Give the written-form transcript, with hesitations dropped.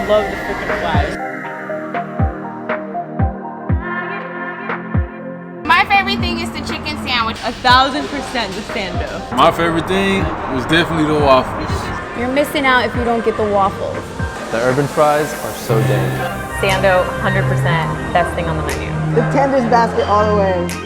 love the freaking fries. My favorite thing is the chicken sandwich. 1000% the sando. My favorite thing was definitely the waffles. You're missing out if you don't get the waffles. The urban fries are so dang. Sando, 100% best thing on the menu. The tenders basket all the way.